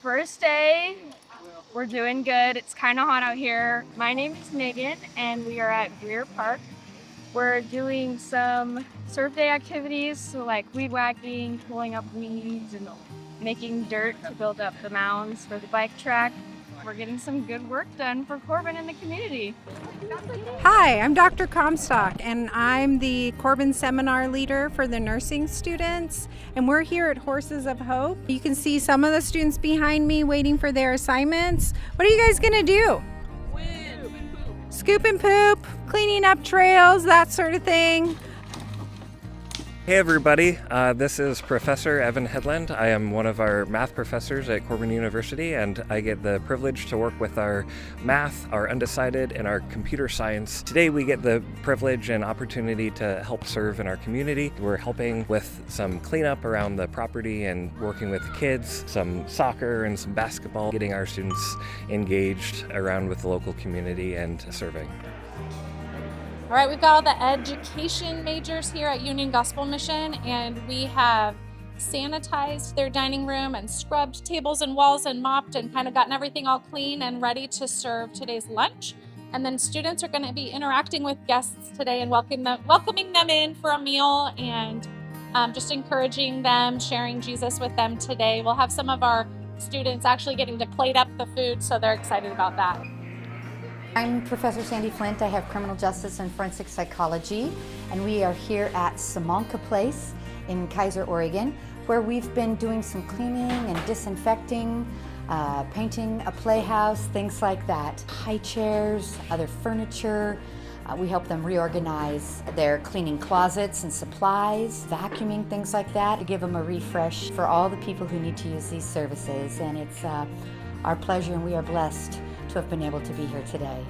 First day, we're doing good. It's kind of hot out here. My name is Megan, and we are at Geer Park. We're doing some surf day activities, so like weed whacking, pulling up weeds, and making dirt to build up the mounds for the bike track. We're getting some good work done for Corban and the community. Hi, I'm Dr. Comstock, and I'm the Corban Seminar Leader for the nursing students, and we're here at Horses of Hope. You can see some of the students behind me waiting for their assignments. What are you guys going to do? Scoop and poop, cleaning up trails, that sort of thing. Hey everybody, this is Professor Evan Headland. I am one of our math professors at Corban University, and I get the privilege to work with our math, our undecided, and our computer science. Today we get the privilege and opportunity to help serve in our community. We're helping with some cleanup around the property and working with kids, some soccer and some basketball, getting our students engaged around with the local community and serving. All right, we've got all the education majors here at Union Gospel Mission, and we have sanitized their dining room and scrubbed tables and walls and mopped and kind of gotten everything all clean and ready to serve today's lunch. And then students are going to be interacting with guests today and welcoming them in for a meal and just encouraging them, sharing Jesus with them today. We'll have some of our students actually getting to plate up the food, so they're excited about that. I'm Professor Sandy Flint. I have criminal justice and forensic psychology, and we are here at Simonka Place in Kaiser, Oregon, where we've been doing some cleaning and disinfecting, painting a playhouse, things like that. High chairs, other furniture. We help them reorganize their cleaning closets and supplies, vacuuming, things like that, to give them a refresh for all the people who need to use these services. And it's our pleasure, and we are blessed to have been able to be here today.